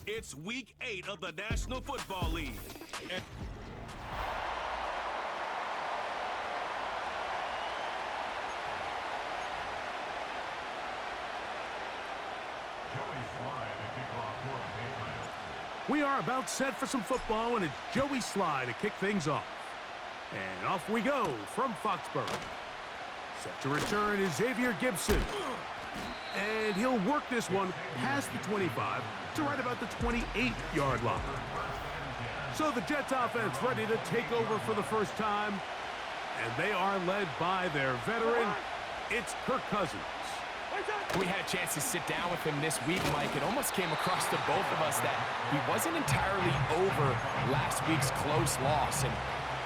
It's Week 8 of the National Football League. And we are about set for some football, and it's Joey Sly to kick things off. And off we go from Foxborough. Set to return is Xavier Gibson. And he'll work this one past the 25 to right about the 28-yard line. So the Jets offense ready to take over for the first time. And they are led by their veteran. It's Kirk Cousins. We had a chance to sit down with him this week, Mike. It almost came across to both of us that he wasn't entirely over last week's close loss. And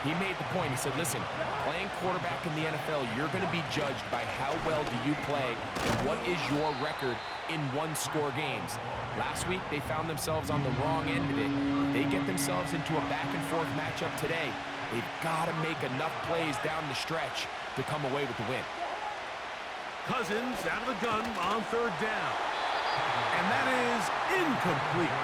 he made the point. He said, listen, playing quarterback in the NFL, you're going to be judged by how well do you play and what is your record in one-score games. Last week, they found themselves on the wrong end of it. They get themselves into a back-and-forth matchup today. They've got to make enough plays down the stretch to come away with the win. Cousins out of the gun on third down. And that is incomplete.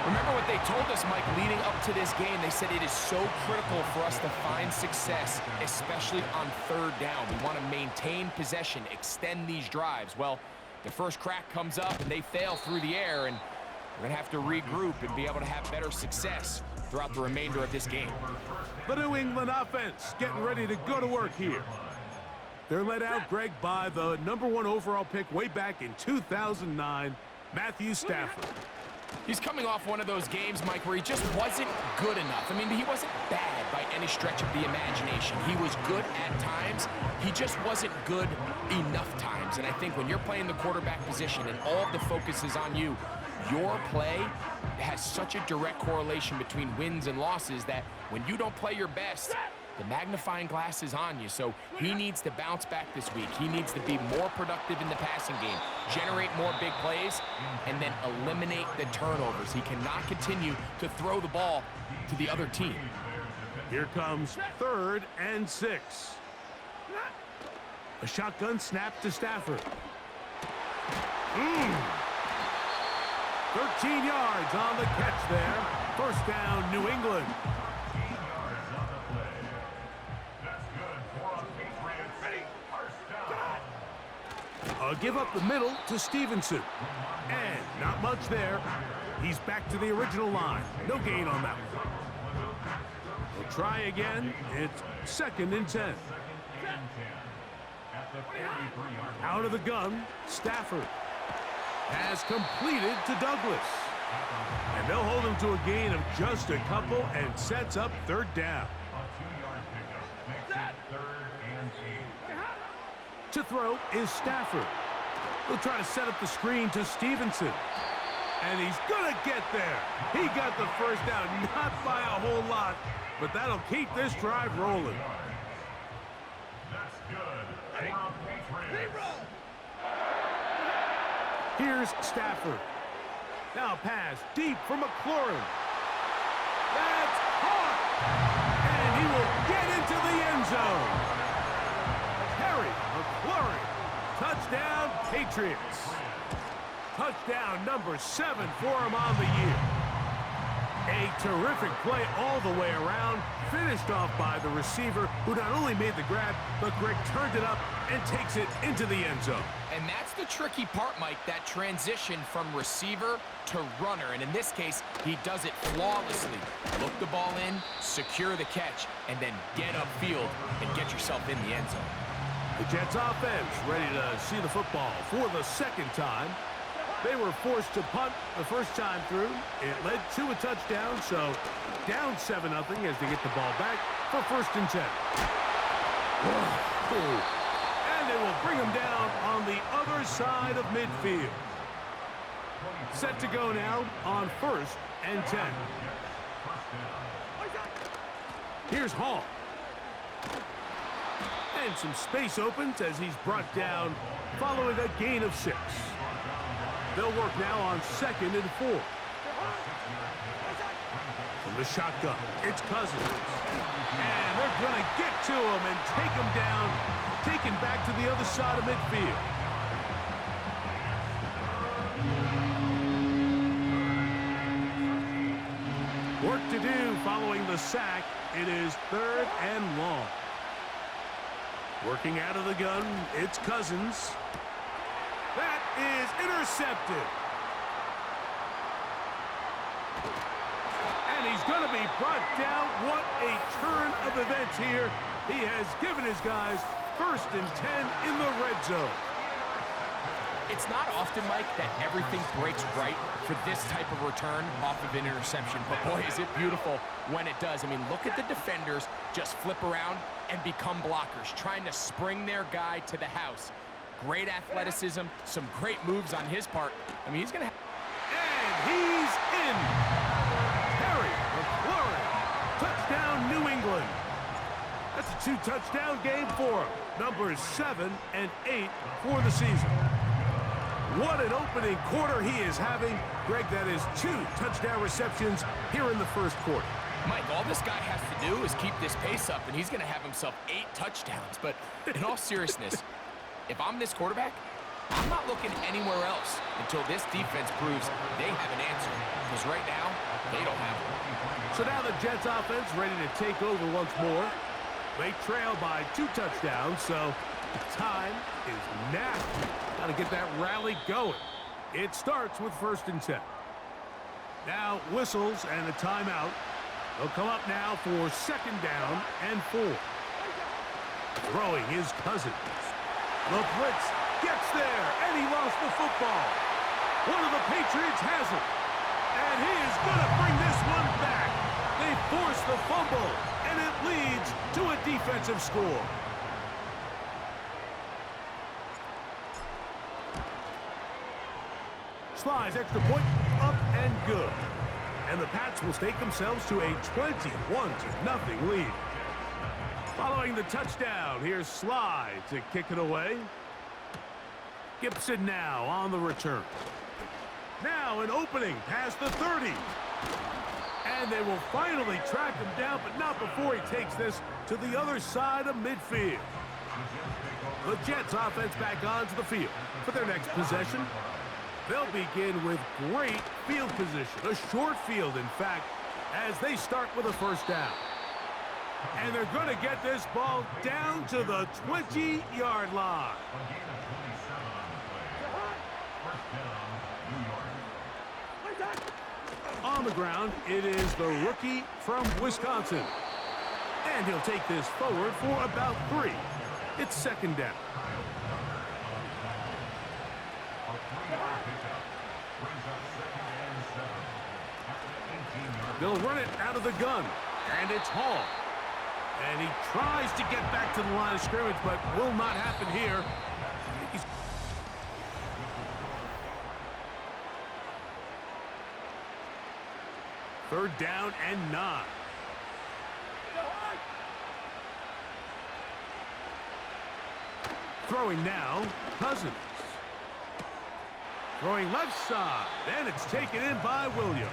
Remember what they told us, Mike, leading up to this game. They said it is so critical for us to find success, especially on third down. We want to maintain possession, extend these drives. Well, the first crack comes up and they fail through the air, and we're going to have to regroup and be able to have better success throughout the remainder of this game. The New England offense getting ready to go to work here. They're led out, Greg, by the #1 overall pick way back in 2009, Matthew Stafford. He's coming off one of those games, Mike, where he just wasn't good enough. I mean, he wasn't bad by any stretch of the imagination. He was good at times. He just wasn't good enough times. And I think when you're playing the quarterback position and all of the focus is on you, your play has such a direct correlation between wins and losses that when you don't play your best, the magnifying glass is on you. So he needs to bounce back this week. He needs to be more productive in the passing game, generate more big plays, and then eliminate the turnovers. He cannot continue to throw the ball to the other team. Here comes 3rd and 6. A shotgun snap to Stafford. 13 yards on the catch there. First down, New England. Give up the middle to Stevenson. And not much there. He's back to the original line. No gain on that one. We'll try again. It's 2nd and 10. Out of the gun, Stafford has completed to Douglas. And they'll hold him to a gain of just a couple and sets up 3rd down. To throw is Stafford. He'll try to set up the screen to Stevenson. And he's going to get there. He got the first down, not by a whole lot, but that'll keep this drive rolling. Here's Stafford. Now pass deep for McLaurin. That's caught. And he will get into the end zone. McLaurin, touchdown Patriots. Touchdown number 7 for him on the year. A terrific play all the way around, finished off by the receiver, who not only made the grab, but Greg turned it up and takes it into the end zone. And that's the tricky part, Mike, that transition from receiver to runner. And in this case, he does it flawlessly. Look the ball in, secure the catch, and then get upfield and get yourself in the end zone. The Jets offense ready to see the football for the 2nd time. They were forced to punt the first time through. It led to a touchdown, so down 7-0 as they get the ball back for 1st and 10. And they will bring him down on the other side of midfield. Set to go now on 1st and 10. Here's Hall. And some space opens as he's brought down following a gain of 6. They'll work now on 2nd and 4. From the shotgun, it's Cousins. And they're going to get to him and take him down, taken back to the other side of midfield. Work to do following the sack. It is 3rd and long. Working out of the gun, it's Cousins. That is intercepted. And he's going to be brought down. What a turn of events here. He has given his guys 1st and 10 in the red zone. It's not often, Mike, that everything breaks right for this type of return off of an interception. But, boy, is it beautiful when it does. I mean, look at the defenders just flip around and become blockers, trying to spring their guy to the house. Great athleticism, some great moves on his part. I mean, he's going to... And he's in. Harry McLaurin. Touchdown, New England. That's a 2-touchdown game for him. Numbers 7 and 8 for the season. What an opening quarter he is having. Greg, that is 2 touchdown receptions here in the 1st quarter. Mike, all this guy has to do is keep this pace up, and he's going to have himself 8 touchdowns. But in all seriousness, if I'm this quarterback, I'm not looking anywhere else until this defense proves they have an answer. Because right now, they don't have one. So now the Jets offense ready to take over once more. They trail by 2 touchdowns, so time is now. Got to get that rally going. It starts with 1st and 10. Now whistles and a timeout. They'll come up now for 2nd down and 4. Throwing his Cousins. The blitz gets there, and he lost the football. One of the Patriots has it. And he is going to bring this one back. They force the fumble, and it leads to a defensive score. Slides extra point, up and good. And the Pats will stake themselves to a 21-0 lead. Following the touchdown, here's Slide to kick it away. Gibson now on the return. Now an opening past the 30. And they will finally track him down, but not before he takes this to the other side of midfield. The Jets offense back onto the field for their next possession. They'll begin with great field position, a short field, in fact, as they start with a 1st down. And they're going to get this ball down to the 20-yard line. On the ground, it is the rookie from Wisconsin. And he'll take this forward for about 3. It's 2nd down. They'll run it out of the gun, and it's Hall. And he tries to get back to the line of scrimmage, but will not happen here. He's 3rd down and 9. Throwing now, Cousins. Throwing left side, and it's taken in by Williams.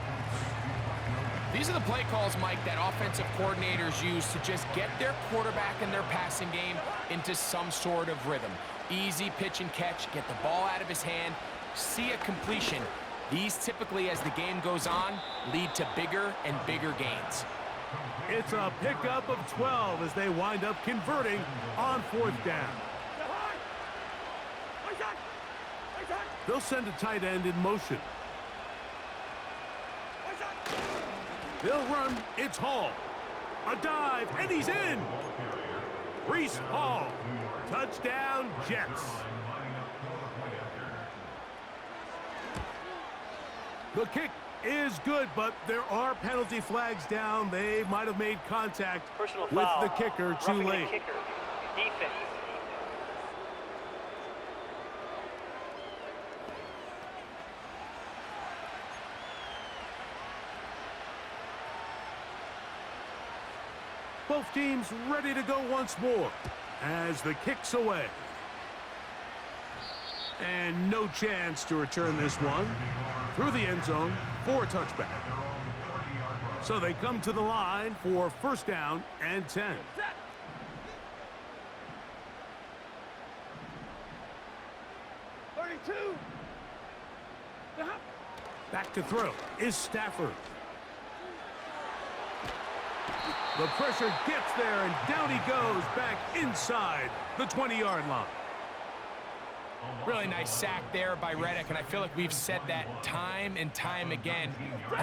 These are the play calls, Mike, that offensive coordinators use to just get their quarterback and their passing game into some sort of rhythm. Easy pitch and catch, get the ball out of his hand, see a completion. These typically, as the game goes on, lead to bigger and bigger gains. It's a pickup of 12 as they wind up converting on 4th down. They'll send a tight end in motion. They'll run. It's Hall. A dive, and he's in. Reese Hall. Touchdown, Jets. The kick is good, but there are penalty flags down. They might have made contact with the kicker too late. Defense. Both teams ready to go once more as the kick's away. And no chance to return this one through the end zone for a touchback. So they come to the line for 1st down and 10. Back to throw is Stafford. The pressure gets there, and down he goes back inside the 20-yard line. Really nice sack there by Reddick, and I feel like we've said that time and time again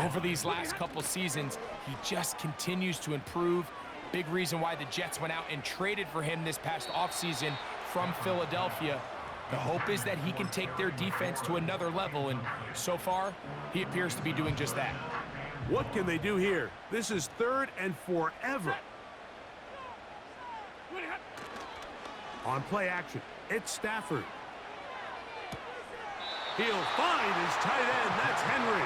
over these last couple seasons. He just continues to improve. Big reason why the Jets went out and traded for him this past offseason from Philadelphia. The hope is that he can take their defense to another level, and so far, he appears to be doing just that. What can they do here? This is 3rd and forever. On play action, it's Stafford. He'll find his tight end. That's Henry.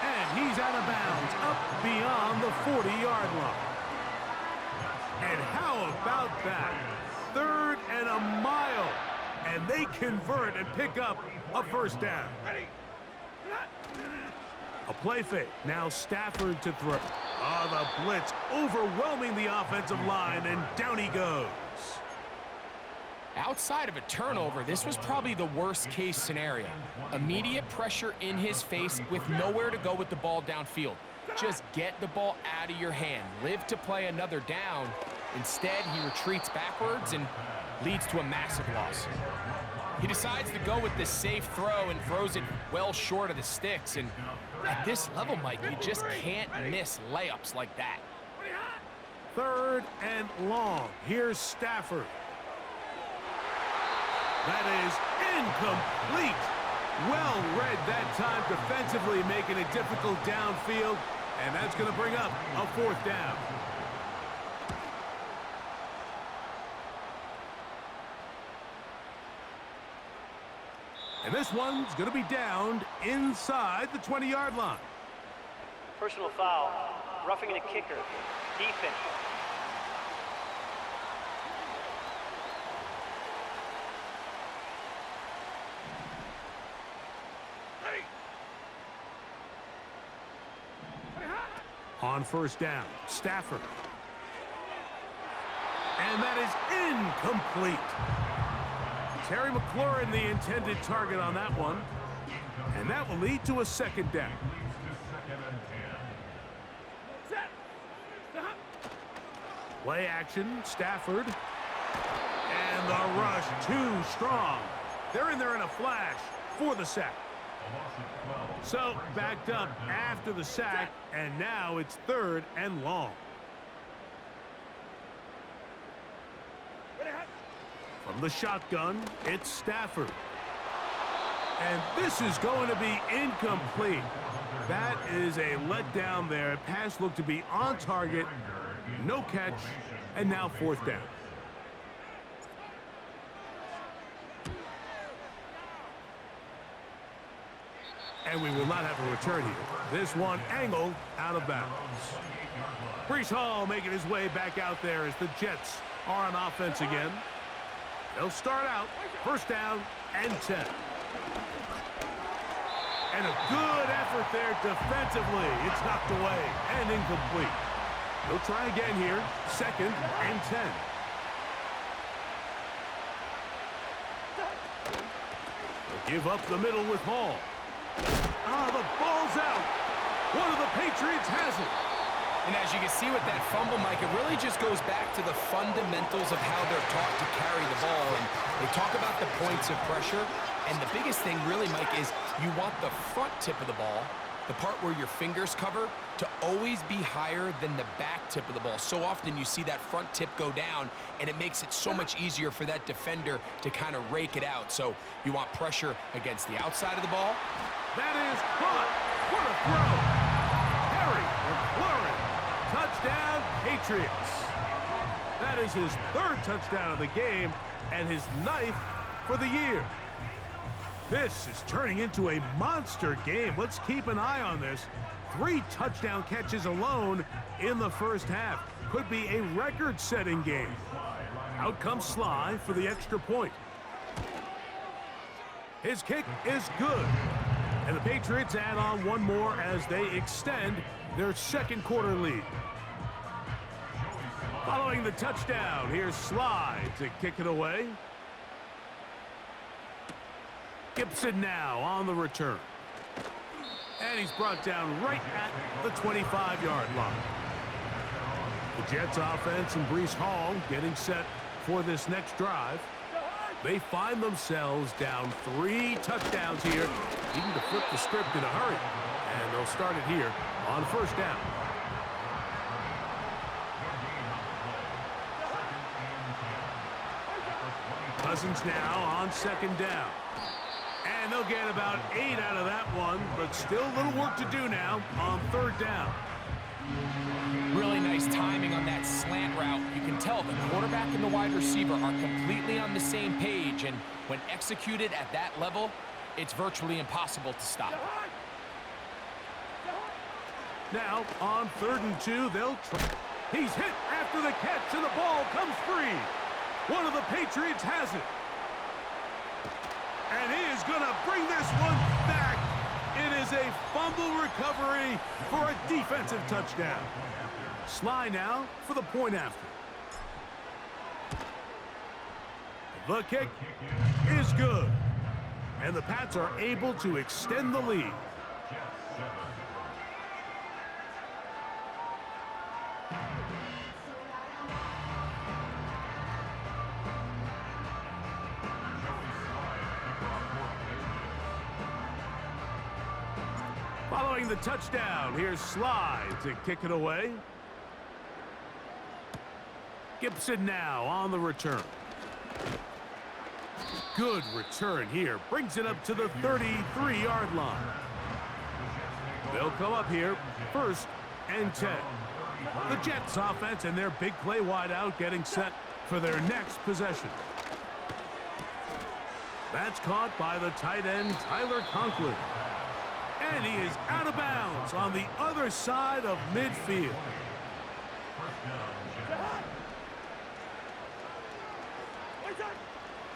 And he's out of bounds, up beyond the 40-yard line. And how about that? 3rd and a mile. And they convert and pick up a first down. A play fake. Now Stafford to throw. The blitz overwhelming the offensive line, and down he goes. Outside of a turnover, this was probably the worst-case scenario. Immediate pressure in his face with nowhere to go with the ball downfield. Just get the ball out of your hand. Live to play another down. Instead, he retreats backwards and leads to a massive loss. He decides to go with the safe throw and throws it well short of the sticks. And at this level, Mike, you just can't miss layups like that. 3rd and long. Here's Stafford. That is incomplete. Well read that time defensively, making it difficult downfield. And that's going to bring up a 4th down. And this one's going to be downed inside the 20-yard line. Personal foul. Roughing the kicker. Defense. On first down, Stafford. And that is incomplete. Terry McLaurin, the intended target on that one. And that will lead to a 2nd down. Play action, Stafford. And the rush too strong. They're in there in a flash for the sack. So backed up after the sack, and now it's 3rd and long. From the shotgun, it's Stafford. And this is going to be incomplete. That is a letdown there. Pass looked to be on target, no catch, and now 4th down. And we will not have a return here. This one angled out of bounds. Breece Hall making his way back out there as the Jets are on offense again. They'll start out 1st down and 10. And a good effort there defensively. It's knocked away and incomplete. They'll try again here. 2nd and 10. They'll give up the middle with Hall. The ball's out. One of the Patriots has it. And as you can see with that fumble, Mike, it really just goes back to the fundamentals of how they're taught to carry the ball. And they talk about the points of pressure. And the biggest thing really, Mike, is you want the front tip of the ball, the part where your fingers cover, to always be higher than the back tip of the ball. So often you see that front tip go down, and it makes it so much easier for that defender to kind of rake it out. So you want pressure against the outside of the ball. That is caught. What a throw. Harry McLaurin. Touchdown, Patriots. That is his 3rd touchdown of the game and his 9th for the year. This is turning into a monster game. Let's keep an eye on this. 3 touchdown catches alone in the first half. Could be a record-setting game. Out comes Sly for the extra point. His kick is good. And the Patriots add on one more as they extend their 2nd quarter lead. Following the touchdown, here's Sly to kick it away. Gibson now on the return. And he's brought down right at the 25-yard line. The Jets offense and Breece Hall getting set for this next drive. They find themselves down 3 touchdowns here, needing to flip the script in a hurry. And they'll start it here on first down. Cousins now on second down. And they'll get about 8 out of that one, but still a little work to do now on third down. Really nice timing on that slant route. You can tell the quarterback and the wide receiver are completely on the same page, and when executed at that level, it's virtually impossible to stop. Now, on 3rd and 2, they'll try. He's hit after the catch, and the ball comes free. One of the Patriots has it. And he is going to bring this one back. It is a fumble recovery for a defensive touchdown. Sly now for the point after. The kick is good. And the Pats are able to extend the lead. Following the touchdown, here's Sly to kick it away. Gibson now on the return. Good return here. Brings it up to the 33-yard line. They'll come up here 1st and 10. The Jets offense and their big play wideout getting set for their next possession. That's caught by the tight end, Tyler Conklin. And he is out of bounds on the other side of midfield.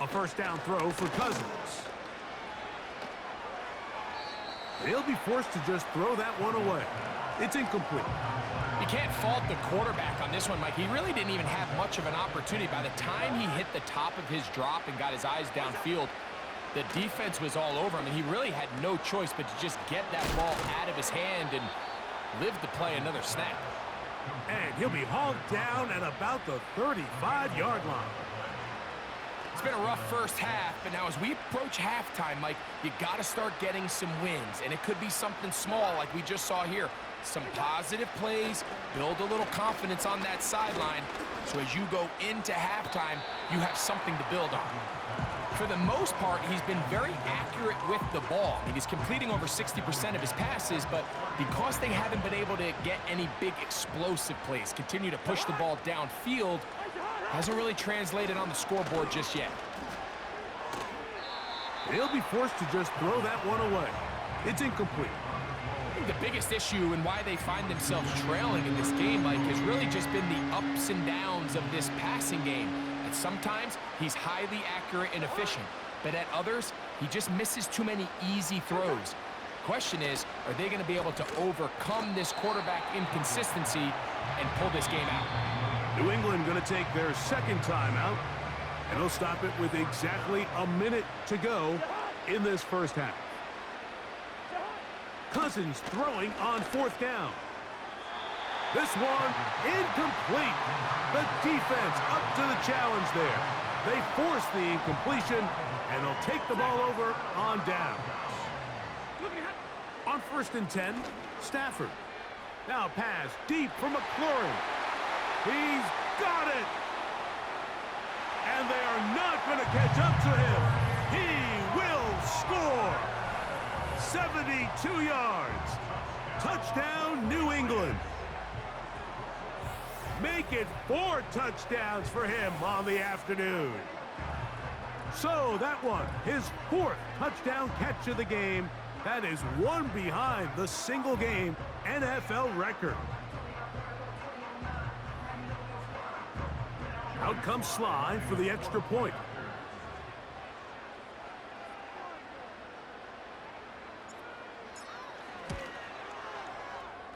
A first down throw for Cousins. He'll be forced to just throw that one away. It's incomplete. You can't fault the quarterback on this one, Mike. He really didn't even have much of an opportunity. By the time he hit the top of his drop and got his eyes downfield, the defense was all over him, and he really had no choice but to just get that ball out of his hand and live to play another snap. And he'll be hauled down at about the 35-yard line. It's been a rough first half, but now as we approach halftime, Mike, you got to start getting some wins, and it could be something small like we just saw here. Some positive plays, build a little confidence on that sideline, so as you go into halftime, you have something to build on. For the most part, he's been very accurate with the ball. I mean, he's completing over 60% of his passes, but because they haven't been able to get any big explosive plays, continue to push the ball downfield, hasn't really translated on the scoreboard just yet. He'll be forced to just throw that one away. It's incomplete. I think the biggest issue and why they find themselves trailing in this game, Mike, has really just been the ups and downs of this passing game. And sometimes he's highly accurate and efficient, but at others, he just misses too many easy throws. Question is, are they going to be able to overcome this quarterback inconsistency and pull this game out? New England going to take their second timeout, and they'll stop it with exactly a minute to go in this first half. Cousins throwing on 4th down. This one incomplete. The defense up to the challenge there. They force the incompletion, and they'll take the ball over on down. On 1st and 10, Stafford. Now pass deep for McLaurin. He's got it. And they are not going to catch up to him. He will score. 72 yards. Touchdown, New England. Make it 4 touchdowns for him on the afternoon. So that one, his 4th touchdown catch of the game. That is one behind the single-game NFL record. Out comes Sly for the extra point.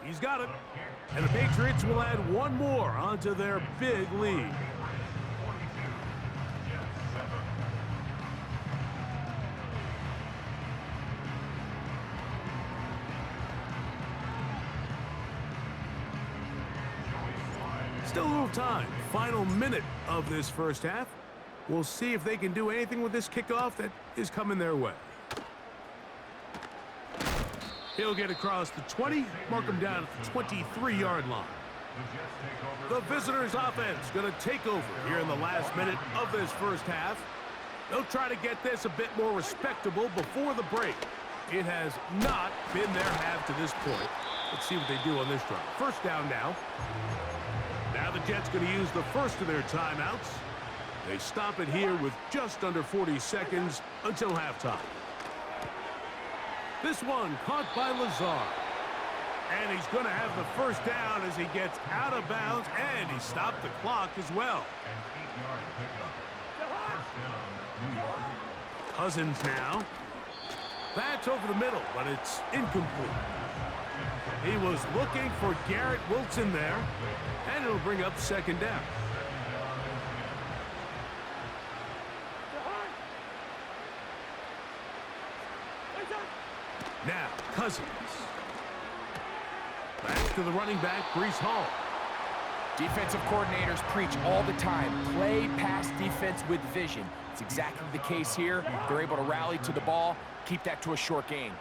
He's got it. And the Patriots will add one more onto their big lead. Still a little time. Final minute of this first half. We'll see if they can do anything with this kickoff that is coming their way. He'll get across the 20, mark him down at the 23-yard line. The visitors' offense going to take over here in the last minute of this first half. They'll try to get this a bit more respectable before the break. It has not been their half to this point. Let's see what they do on this drive. First down now. Now the Jets going to use the first of their timeouts. They stop it here with just under 40 seconds until halftime. This one caught by Lazard. And he's going to have the first down as he gets out of bounds, and he stopped the clock as well. Cousins now. That's over the middle, but it's incomplete. He was looking for Garrett Wilson there, and it'll bring up second down. Now, Cousins. Back to the running back, Breece Hall. Defensive coordinators preach all the time, play pass defense with vision. It's exactly the case here. They're able to rally to the ball, keep that to a short gain.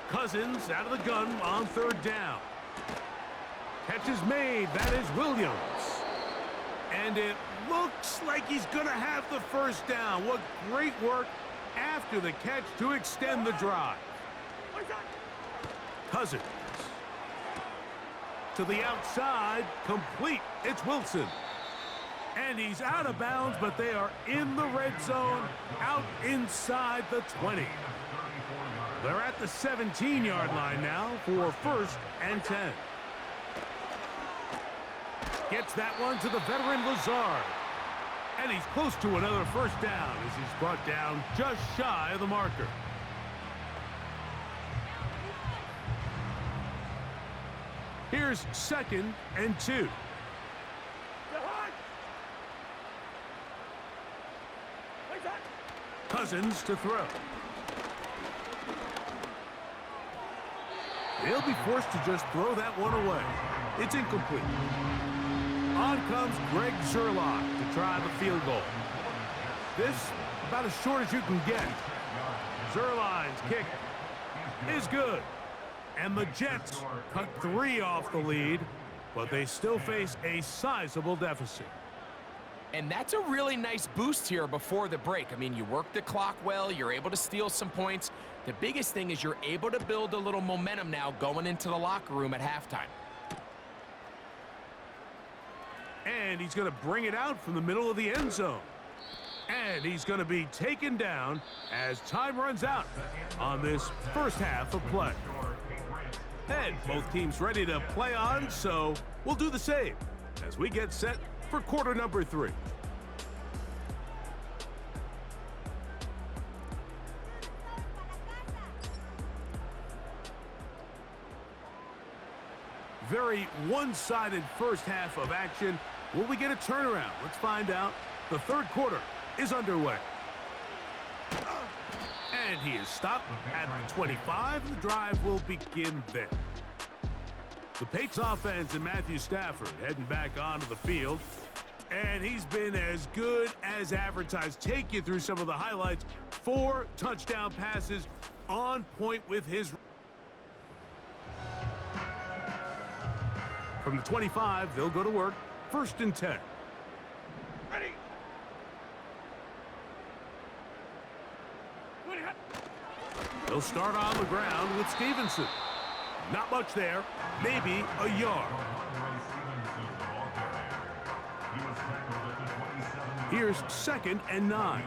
Cousins out of the gun on third down. Catch is made. That is Williams. And it looks like he's going to have the first down. What great work after the catch to extend the drive. Cousins. To the outside, complete. It's Wilson. And he's out of bounds, but they are in the red zone, out inside the 20. They're at the 17-yard line now for first and 10. Gets that one to the veteran Lazard. And he's close to another first down as he's brought down just shy of the marker. Here's second and 2. Cousins to throw. He'll be forced to just throw that one away. It's incomplete. On comes Greg Zerline to try the field goal. This about as short as you can get. Zerline's kick is good. And the Jets cut 3 off the lead, but they still face a sizable deficit. And that's a really nice boost here before the break. I mean, you work the clock well, you're able to steal some points. The biggest thing is you're able to build a little momentum now going into the locker room at halftime. And he's going to bring it out from the middle of the end zone. And he's going to be taken down as time runs out on this first half of play. And both teams ready to play on, so we'll do the same as we get set for quarter number 3. Very one-sided first half of action. Will we get a turnaround? Let's find out. The third quarter is underway. And he is stopped at the 25. The drive will begin there. The Patriots offense and Matthew Stafford heading back onto the field. And he's been as good as advertised. Take you through some of the highlights. 4 touchdown passes on point with his. From the 25, they'll go to work. First and 10. Ready. They'll start on the ground with Stevenson. Not much there. Maybe a yard. Here's second and 9.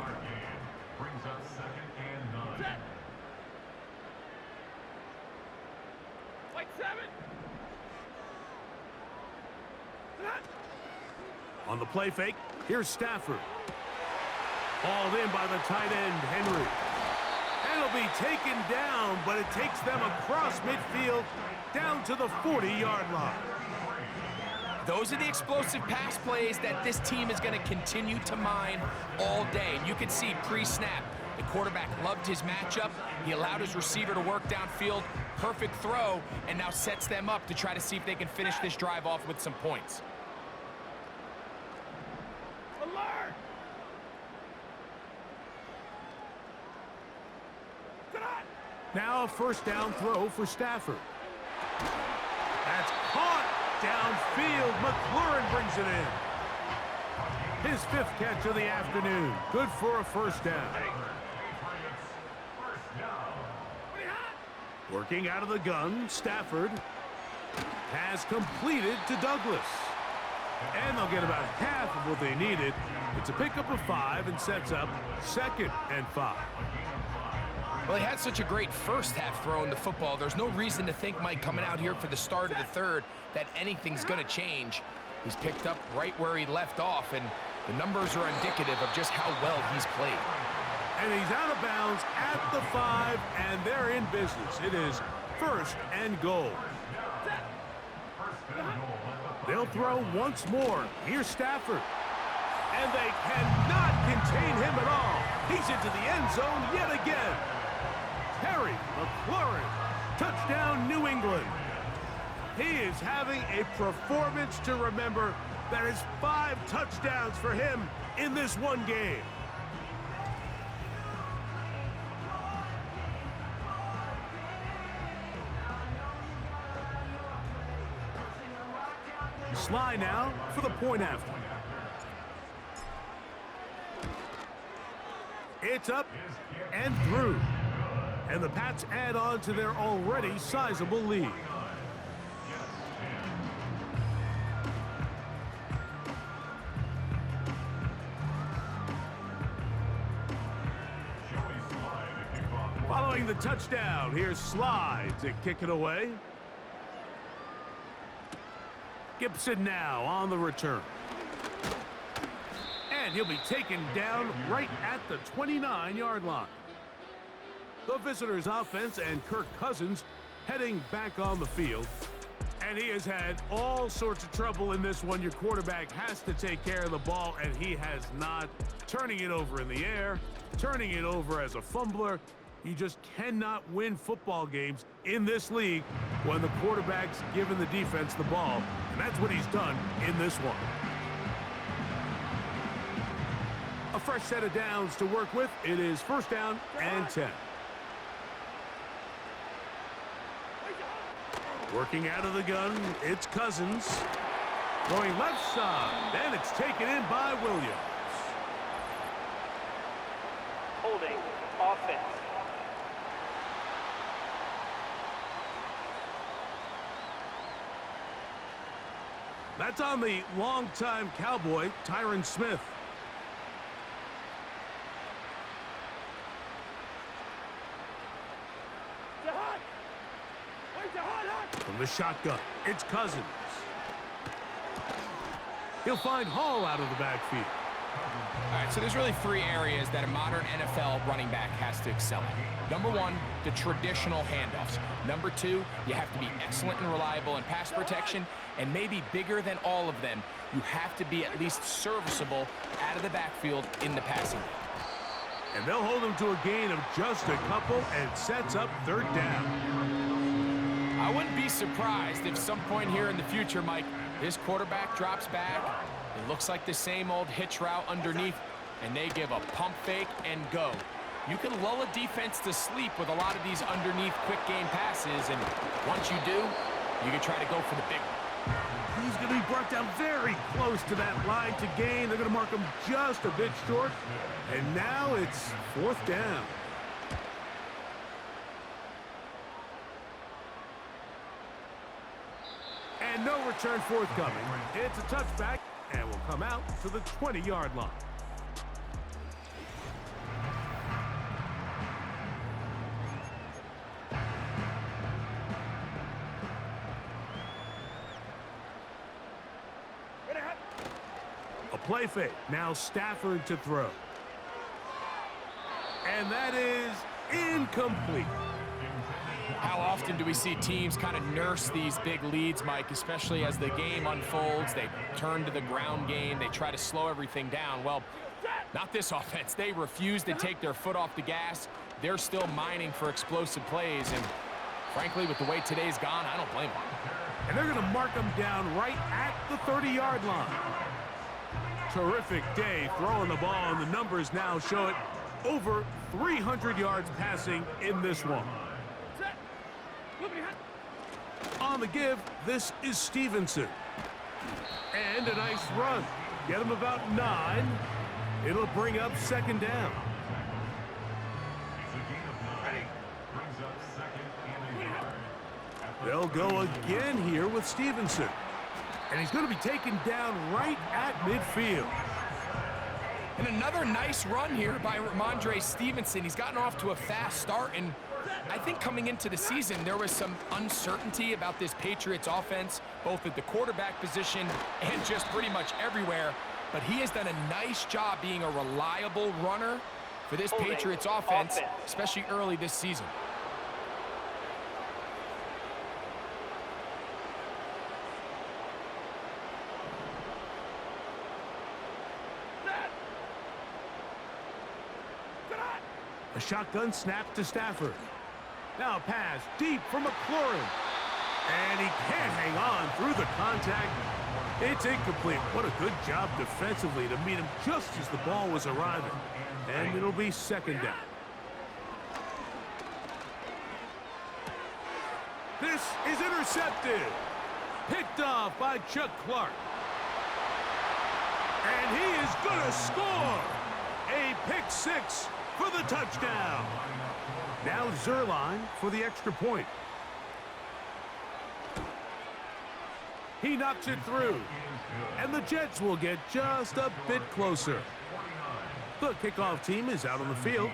On the play fake, here's Stafford. Hauled in by the tight end, Henry. And it'll be taken down, but it takes them across midfield down to the 40-yard line. Those are the explosive pass plays that this team is going to continue to mine all day. And you can see pre-snap, The quarterback loved his matchup. He allowed his receiver to work downfield. Perfect throw, and now sets them up to try to see if they can finish this drive off with some points. Alert! Now a first down throw for Stafford. That's caught downfield. McLaurin brings it in. His 5th catch of the afternoon. Good for a first down. Working out of the gun, Stafford has completed to Douglas. And they'll get about half of what they needed. It's a pickup of 5 and sets up 2nd and 5. Well, he had such a great first half throwing the football. There's no reason to think, Mike, coming out here for the start of the third, that anything's going to change. He's picked up right where he left off, and the numbers are indicative of just how well he's played. And he's out of bounds at the 5, and they're in business. It is 1st and goal. They'll throw once more. Here's Stafford. And they cannot contain him at all. He's into the end zone yet again. Terry McLaurin, touchdown New England. He is having a performance to remember. That is 5 touchdowns for him in this one game. Sly now for the point after. It's up and through. And the Pats add on to their already sizable lead. Following the touchdown, here's Sly to kick it away. Gibson now on the return. And he'll be taken down right at the 29-yard line. The visitors' offense and Kirk Cousins heading back on the field. And he has had all sorts of trouble in this one. Your quarterback has to take care of the ball, and he has not. Turning it over in the air, turning it over as a fumbler. You just cannot win football games in this league when the quarterback's giving the defense the ball. And that's what he's done in this one. A fresh set of downs to work with. It is 1st down and 10. Working out of the gun, it's Cousins. Going left side, and it's taken in by Williams. Holding offense. That's on the longtime Cowboy, Tyron Smith. From the shotgun, it's Cousins. He'll find Hall out of the backfield. All right, so there's really 3 areas that a modern NFL running back has to excel at. Number 1, the traditional handoffs. Number 2, you have to be excellent and reliable in pass protection. And maybe bigger than all of them, you have to be at least serviceable out of the backfield in the passing game. And they'll hold him to a gain of just a couple and sets up 3rd down. I wouldn't be surprised if some point here in the future, Mike, this quarterback drops back. It looks like the same old hitch route underneath, and they give a pump fake and go. You can lull a defense to sleep with a lot of these underneath quick game passes, and once you do, you can try to go for the big one. He's going to be brought down very close to that line to gain. They're going to mark him just a bit short. And now it's 4th down. And no return forthcoming. It's a touchback and will come out to the 20-yard line. A play fake. Now Stafford to throw. And that is incomplete. How often do we see teams kind of nurse these big leads, Mike, especially as the game unfolds? They turn to the ground game. They try to slow everything down. Well, Not this offense. They refuse to take their foot off the gas. They're still mining for explosive plays, and frankly, with the way today's gone, I don't blame them. And they're going to mark them down right at the 30-yard line. Terrific day throwing the ball, and the numbers now show it. Over 300 yards passing in this one. On the give, this is Stevenson. And a nice run. Get him about 9. It'll bring up second down. They'll go again here with Stevenson. And he's going to be taken down right at midfield. And another nice run here by Ramondre Stevenson. He's gotten off to a fast start, and I think coming into the season, there was some uncertainty about this Patriots offense, both at the quarterback position and just pretty much everywhere. But he has done a nice job being a reliable runner for this Patriots offense, especially early this season. A shotgun snap to Stafford. Now a pass deep from McLaurin. And he can't hang on through the contact. It's incomplete. What a good job defensively to meet him just as the ball was arriving. And it'll be second down. This is intercepted. Picked off by Chuck Clark. And he is going to score. A pick 6 for the touchdown. Now Zerline for the extra point. He knocks it through. And the Jets will get just a bit closer. The kickoff team is out on the field.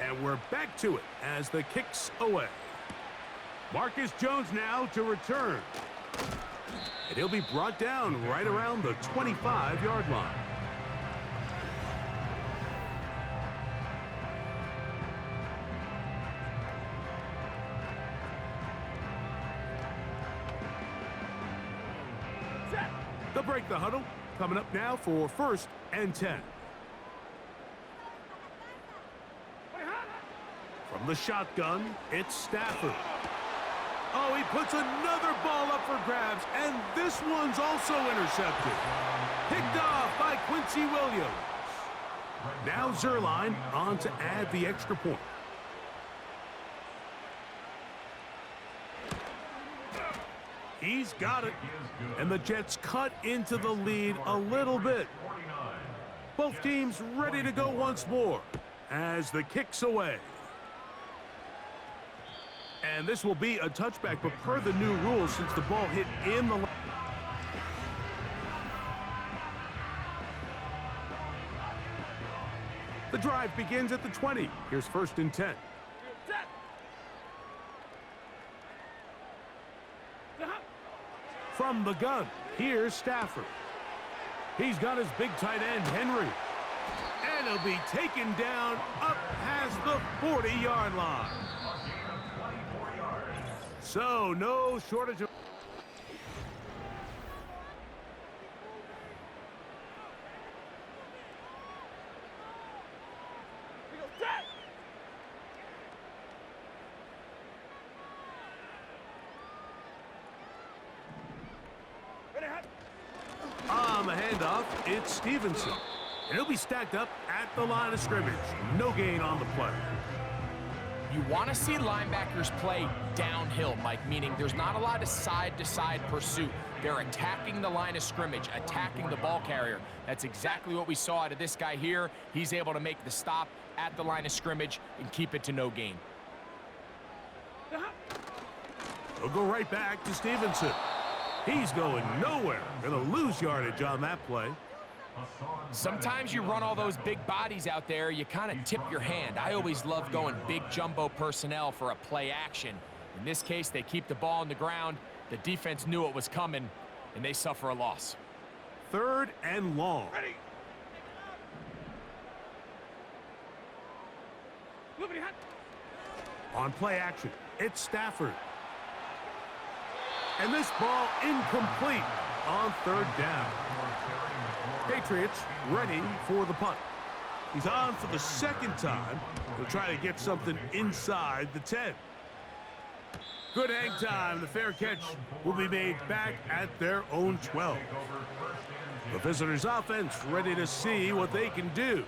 And we're back to it as the kick's away. Marcus Jones now to return. And he'll be brought down right around the 25-yard line. They'll break the huddle. Coming up now for 1st and 10. From the shotgun, it's Stafford. Oh, he puts another ball up for grabs, and this one's also intercepted. Picked off by Quincy Williams. Now Zerline on to add the extra point. He's got it. And the Jets cut into the lead a little bit. Both teams ready to go once more as the kick's away. And this will be a touchback, but per the new rules, since the ball hit in the... The drive begins at the 20. Here's 1st and 10. From the gun, here's Stafford. He's got his big tight end, Henry. And he'll be taken down up past the 40-yard line. So, no shortage of... On the handoff, it's Stevenson. And he'll be stacked up at the line of scrimmage. No gain on the play. You want to see linebackers play downhill, Mike, meaning there's not a lot of side-to-side pursuit. They're attacking the line of scrimmage, attacking the ball carrier. That's exactly what we saw out of this guy here. He's able to make the stop at the line of scrimmage and keep it to no gain. We'll go right back to Stevenson. He's going nowhere. Going to lose yardage on that play. Sometimes you run all those big bodies out there, you kind of tip your hand. I always love going big jumbo personnel for a play action. In this case, they keep the ball on the ground. The defense knew it was coming, and they suffer a loss. 3rd and long. Ready. On play action, it's Stafford. And this ball incomplete on 3rd down. Patriots ready for the punt. He's on for the second time. He'll try to get something inside the 10. Good hang time. The fair catch will be made back at their own 12. The visitors' offense ready to see what they can do.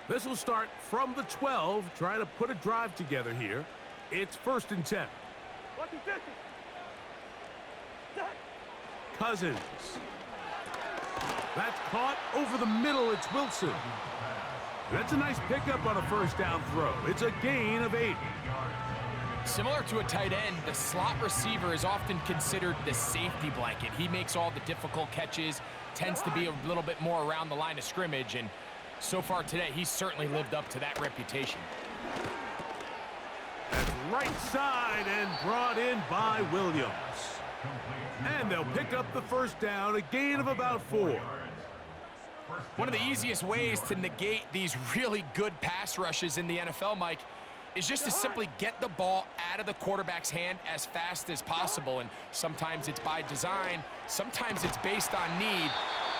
This will start from the 12, trying to put a drive together here. It's 1st and 10. Cousins. That's caught over the middle. It's Wilson. That's a nice pickup on a first down throw. It's a gain of 8. Similar to a tight end, the slot receiver is often considered the safety blanket. He makes all the difficult catches, tends to be a little bit more around the line of scrimmage, and so far today, he's certainly lived up to that reputation. That's right side and brought in by Williams. And they'll pick up the first down, a gain of about 4. One of the easiest ways to negate these really good pass rushes in the NFL, Mike, is just to simply get the ball out of the quarterback's hand as fast as possible. And sometimes it's by design, sometimes it's based on need.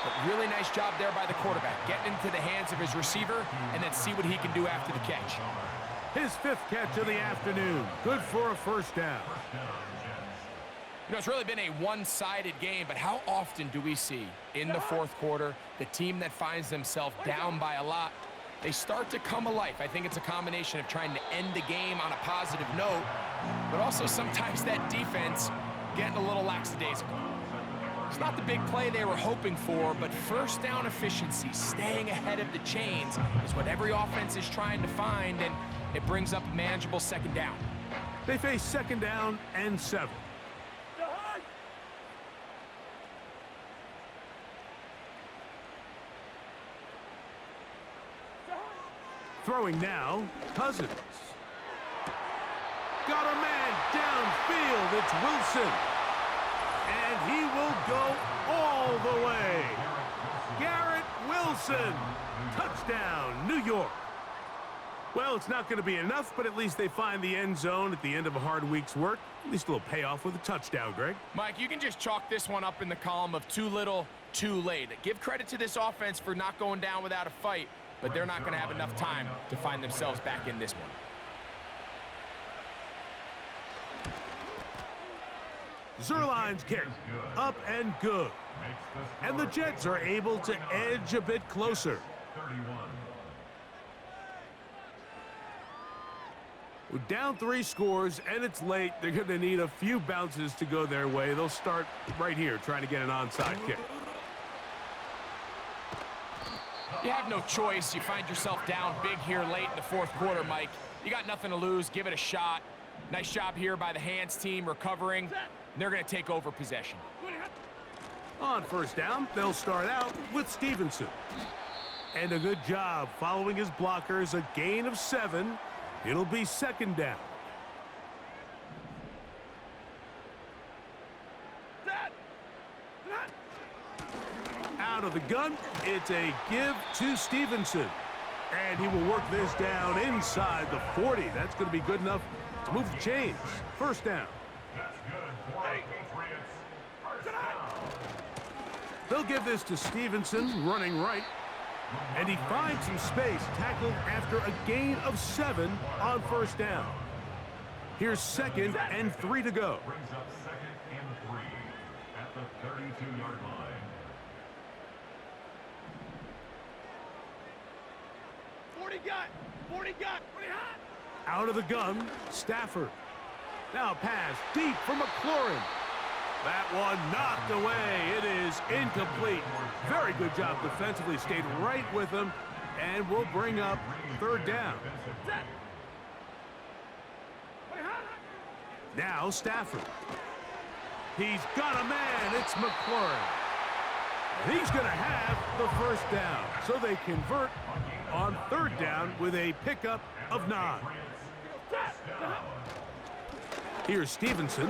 But really nice job there by the quarterback, getting into the hands of his receiver and then see what he can do after the catch. His 5th catch of the afternoon. Good for a first down. You know, it's really been a one-sided game, but how often do we see in the 4th quarter the team that finds themselves down by a lot, they start to come alive? I think it's a combination of trying to end the game on a positive note, but also sometimes that defense getting a little lackadaisical. It's not the big play they were hoping for, but first down efficiency, staying ahead of the chains, is what every offense is trying to find, and it brings up a manageable second down. They face 2nd down and 7. Throwing now, Cousins. Got a man downfield. It's Wilson. And he will go all the way. Garrett Wilson. Touchdown, New York. Well, it's not going to be enough, but at least they find the end zone at the end of a hard week's work. At least a little payoff with a touchdown, Greg. Mike, you can just chalk this one up in the column of too little, too late. Give credit to this offense for not going down without a fight, but they're not going to have enough time to find themselves back in this one. Zerline's kick, up and good. And the Jets are able to edge a bit closer. We're down 3 scores, and it's late. They're going to need a few bounces to go their way. They'll start right here trying to get an onside kick. You have no choice. You find yourself down big here late in the 4th quarter, Mike. You got nothing to lose. Give it a shot. Nice job here by the hands team recovering. They're going to take over possession. On first down, they'll start out with Stevenson. And a good job following his blockers, a gain of 7. It'll be 2nd down. Out of the gun, it's a give to Stevenson. And he will work this down inside the 40. That's going to be good enough to move the chains. First down. They'll give this to Stevenson, running right. And he finds some space, tackled after a gain of 7 on first down. Here's 2nd and 3 to go. Brings up 2nd and 3 at the 32-yard line. Out of the gun, Stafford. Now pass deep for McLaurin. That one knocked away. It is incomplete. Very good job defensively. Stayed right with him, and will bring up 3rd down. Now Stafford. He's got a man. It's McLaurin. He's going to have the first down. So they convert on 3rd down with a pickup of 9. Here's Stevenson.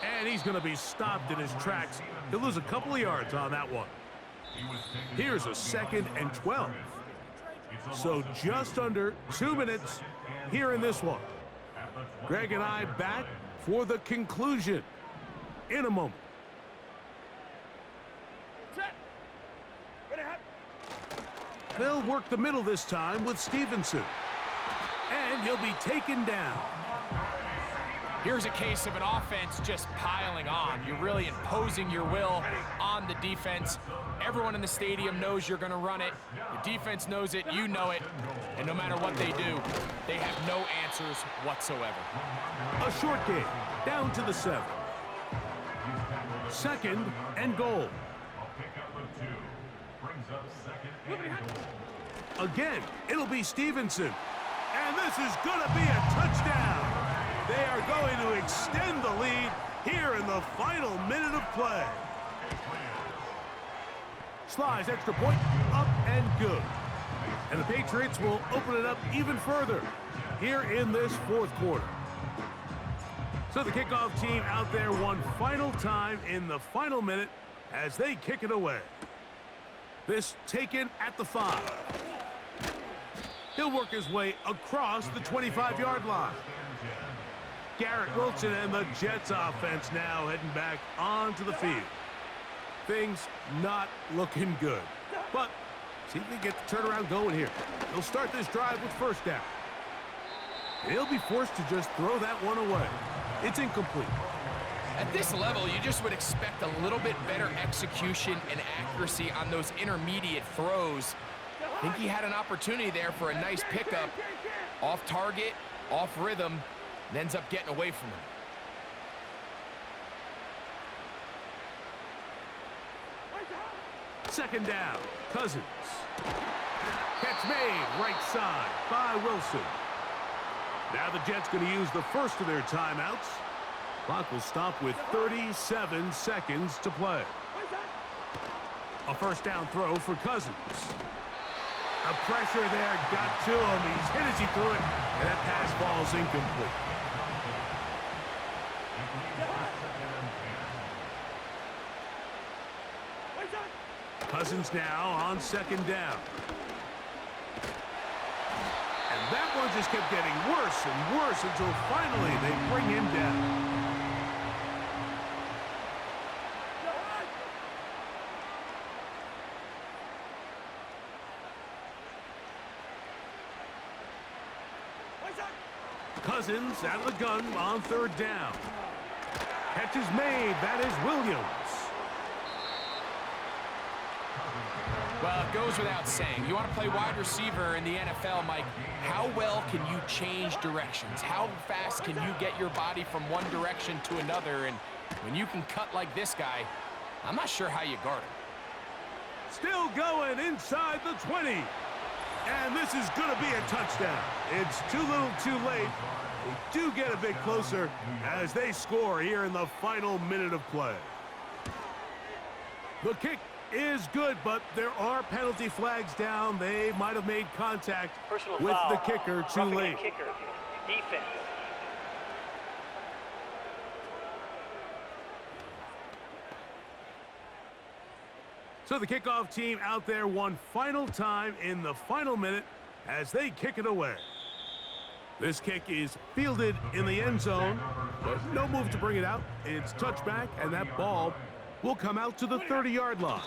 And he's going to be stopped in his tracks. He'll lose a couple of yards on that one. Here's a 2nd and 12. So just under 2 minutes here in this one. Greg and I back for the conclusion in a moment. They'll work the middle this time with Stevenson. And he'll be taken down. Here's a case of an offense just piling on. You're really imposing your will on the defense. Everyone in the stadium knows you're going to run it. The defense knows it, you know it. And no matter what they do, they have no answers whatsoever. A short game, down to the 7. 2nd and goal. Again, it'll be Stevenson. And this is going to be a touchdown. They are going to extend the lead here in the final minute of play. Sly's extra point, up and good. And the Patriots will open it up even further here in this 4th quarter. So the kickoff team out there one final time in the final minute as they kick it away. This taken at the 5. He'll work his way across the 25-yard line. Garrett Wilson and the Jets offense now heading back onto the field. Things not looking good. But see if they get the turnaround going here. They'll start this drive with 1st down. They'll be forced to just throw that one away. It's incomplete. At this level, you just would expect a little bit better execution and accuracy on those intermediate throws. I think he had an opportunity there for a nice pickup. Off target, off rhythm, and ends up getting away from him. Second down, Cousins. Catch made, right side by Wilson. Now the Jets going to use the first of their timeouts. Clock will stop with 37 seconds to play. A 1st down throw for Cousins. The pressure there got to him. He's hit as he threw it, and that pass falls incomplete. Cousins now on 2nd down. And that one just kept getting worse and worse until finally they bring him down. Cousins out of the gun on 3rd down. Catch is made. That is Williams. Well, it goes without saying. You want to play wide receiver in the NFL, Mike. How well can you change directions? How fast can you get your body from one direction to another? And when you can cut like this guy, I'm not sure how you guard him. Still going inside the 20. And this is going to be a touchdown. It's too little too late. They do get a bit closer as they score here in the final minute of play. The kick is good, but there are penalty flags down. They might have made contact with the kicker too late. Kicker. Defense. So the kickoff team out there one final time in the final minute as they kick it away. This kick is fielded in the end zone, but no move to bring it out. It's touchback, and that ball will come out to the 30-yard line.